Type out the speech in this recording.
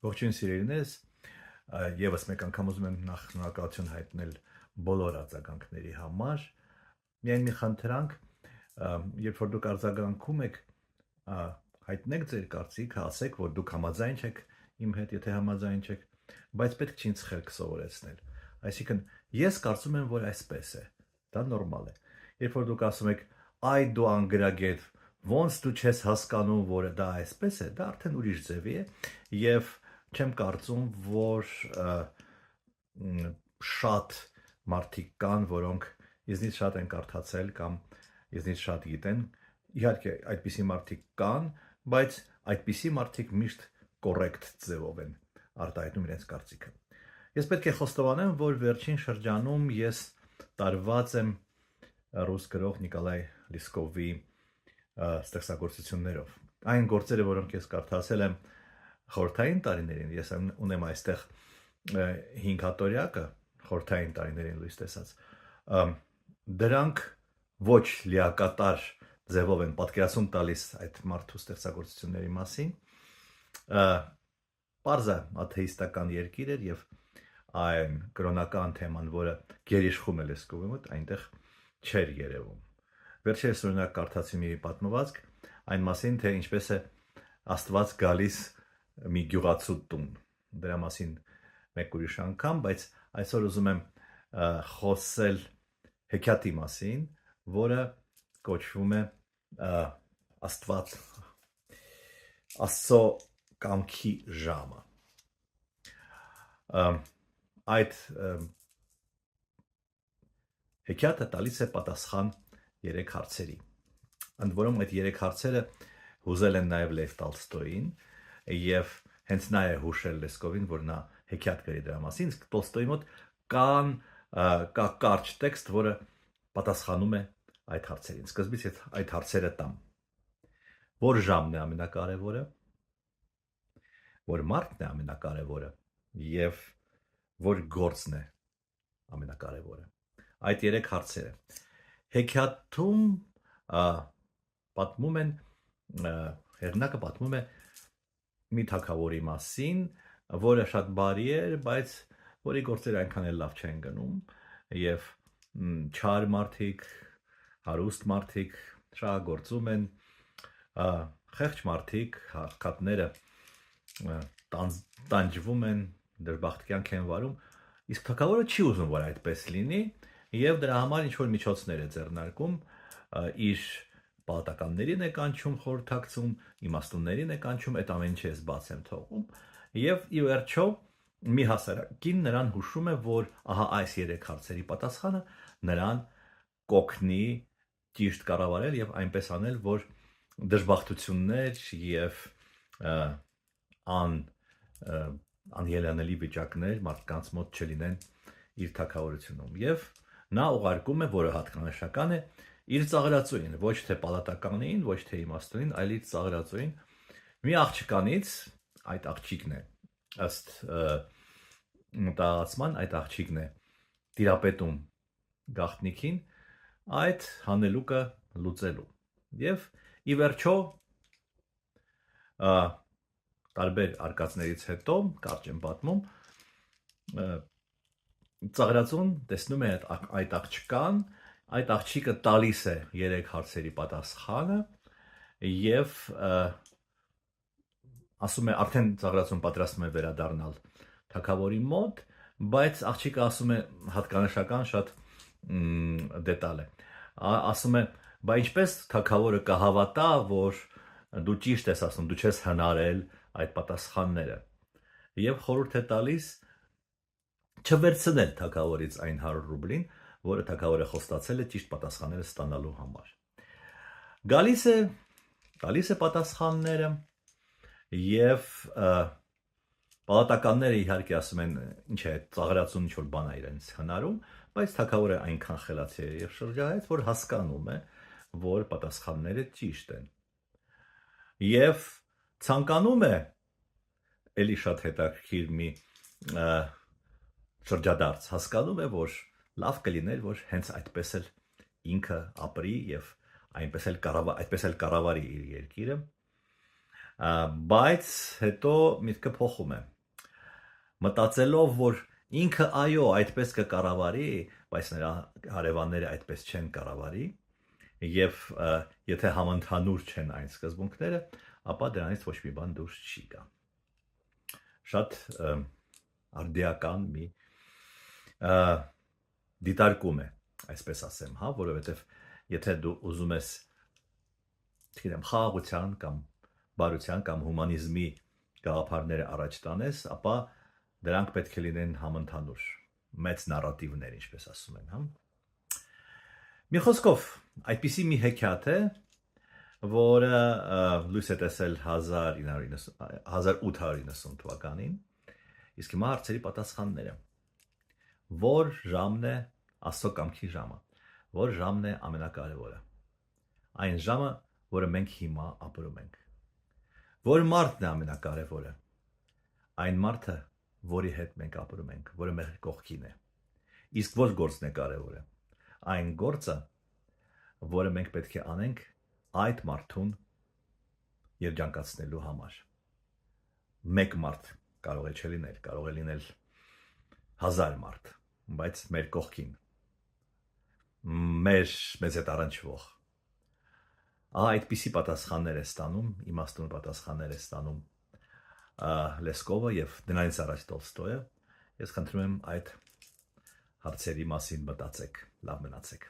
Ողջույն սիրելիներս, եւս մեկ անգամ ուզում եմ նախ շնորհակալություն հայտնել բոլոր արձագանքների համար։ Միայն մի խնդրանք, երբ որ դուք արձագանքում եք, հայտնեք ձեր կարծիքը, ասեք, որ դուք համաձայն չեք իմ հետ, եթե համաձայն չեք, բայց պետք չի ինձ խելք սովորեցնել։ Այսինքն, ես կարծում եմ, որ այսպես է, դա նորմալ է։ Երբ որ դուք ասում եք, այ դու անգրագետ, ոնց դու չես հասկանում, որ դա այսպես է, դա արդեն ուրիշ ձևի է, եւ չեմ կարծում, որ շատ մարդիկ կան, որոնք իզնից շատ են կարդացել կամ իզնից շատ գիտեն։ Իհարկե, այդպիսի մարդիկ կան, բայց այդպիսի մարդիկ միշտ կոռեկտ ձևով են արտահայտում իրենց կարծիքը։ Ես պետք է խոստովանեմ, որ վերջին շրջանում ես տարված եմ ռուս գրող Նիկոլայ Լիսկովի ստեղծագործություններով։ Այն գործերը, որոնք ես կարդացել եմ խորհրդային տարիներին, ես ունեմ այստեղ 5 հատորյակը խորհրդային տարիներին լույս տեսած, դրանք ոչ լիակատար ձևով են պատկերացում տալիս այդ մարդու ստեղծագործությունների մասին, պարզ է աթեիստական երկիր էր եւ այն կրոնական թեման, որը գերիշխում է Լեսկովի մոտ, այնտեղ չէր երևում։ Վերջերս օրինակ կարդացի մի պատմվածք այն մասին, թե ինչպես է Աստված գալիս մի գյուղացու տուն։ Դրա մասին մեկ ուրիշ անգամ, բայց այսօր ուզում եմ խոսել հեքիաթի մասին, որը կոչվում է Աստծո կամքի ժամը։ Այդ հեքիաթը տալիս է պատասխան 3 հարցերի։ Ընդ որում այդ 3 հարցերը հուզել են նաև Լև Տոլստոյին եւ հենց նա է հուշել Լեսկովին, որ նա հեքիաթ գրի դրա մասին, իսկ Տոլստոյի մոտ կա կարճ տեքստ, որը պատասխանում է այդ հարցերին։ Սկզբից այդ հարցերը տամ։ Որ ժամն է ամենակարևորը, որ մարդն է ամենակարևորը եւ որ գործն է ամենակարևորը։ Այդ 3 հարցերը հեքիաթում պատմում են, հեղինակը պատմում է մի թագավորի մասին, որը շատ բարի էր, բայց որի գործերը այնքան էլ լավ չեն գնում, եւ չար մարդիկ, հարուստ մարդիկ շահագործում են, խեղճ մարդիկ, հաղթատները տանջվում են, դժբախտ կյանք են վարում, իսկ թագավորը չի ուզում, որ այդպես լինի, եւ դրա համար ինչ որ միջոցներ է ձեռնարկում, իր պալատականներին է կանչում, խորհրդակցում, իմաստուններին է կանչում, այդ ամեն ինչը ես բաց եմ թողում, եւ ի վերջո մի հասարակին նրան հուշում է, որ ահա այս 3 հարցերի պատասխանը նրան կօգնի ճիշտ կառավարել եւ այնպես անել, որ դժբախտություններ եւ անելանելի վիճակներ մարդկանց մոտ չլինեն իր թագավորությունում եւ նա ուղարկում է, որը հատկանշական է, իր ծաղրածուին, ոչ թե պալատականին, ոչ թե իմաստունին, այլ իր ծաղրածուին, մի աղջկանից, այդ աղջիկն է, ըստ մտածման, այդ աղջիկն է տիրապետում գաղտնիքին, այդ հանելուկը լուծելու։ Եվ ի վերջո տարբեր արկածներից հետո, կարճ եմ պատմում, ծաղրածուն տեսնում է այդ աղջկան, այդ աղջիկը տալիս է 3 հարցերի պատասխանը եւ ասում է արդեն ծաղրածուն պատրաստում է վերադառնալ թագավորի մոտ, բայց աղջիկը ասում է հատկանշական շատ դետալ է։ Ասում է, բա ինչպես թագավորը կհավատա, որ դու ճիշտ ես ասում, դու չես հնարել այդ պատասխանները։ Եվ խորհուրդ է տալիս չվերցնել թագավորից այն 100 ռուբլին, որը թագավորը խոստացել է ճիշտ պատասխանները ստանալու համար։ Գալիս է պատասխանները եւ պալատականները իհարկե ասում են, ինչ է, ծաղրածուն ինչ որ բան է իրենց հնարում, բայց թագավորը այնքան խելացի է եւ շրջայց, որ հասկանում է, որ պատասխանները ճիշտ են։ Եվ ցանկանում է էլի շատ հետաքրքիր մի շրջադարձ, հասկանում է, որ լավ կլիներ, որ հենց այդպես էլ ինքը ապրի եւ այդպես էլ կառավարի իր երկիրը, Բայց հետո միտքը փոխում է։ Մտածելով, որ ինքը այո, այդպես կկառավարի, բայց նրա հարևանները այդպես չեն կառավարի, եւ եթե համընդհանուր չեն այն սկզբունքները, ապա դրանից ոչ մի բան դուրս չի գա։ Շատ արդիական մի դիտարկում է, այսպես ասեմ, հա, որովհետեւ եթե դու ուզում ես, չգիտեմ, խաղաղության կամ բարության կամ հումանիզմի գաղափարները առաջ տանես, ապա դրանք պետք է լինեն համընդհանուր, մեծ նարատիվներ, ինչպես ասում են, հա։ Մի խոսքով, այդպիսի մի հեքիաթ է, որը լույս է տեսել 1890 թվականին, իսկ հիմա հարցերի պատասխանները, որ ժամն է Աստծո կամքի ժամը, որ ժամն է ամենակարևորը, այն ժամը, որը մենք հիմա ապրում ենք, որ մարդն է ամենակարևորը, այն մարդը, որի հետ մենք ապրում ենք, որը մեր կողքին է, իսկ որ գործն է կարևորը, այն գործը, որը մենք պետք է անենք այդ մարդուն երջանկացնելու համար, մեկ մարդ կարող է չլինել, կարող է լինել 1000 մարդ, բայց մեր կողքին, մեզ հետ առնչվող, այդպիսի պատասխաններ է ստանում, իմաստուն պատասխաններ է ստանում Լեսկովը և դրանից առաջ Տոլստոյը, ես խնդրում եմ այդ հարցերի մասին մտածեք, լավ մնացեք։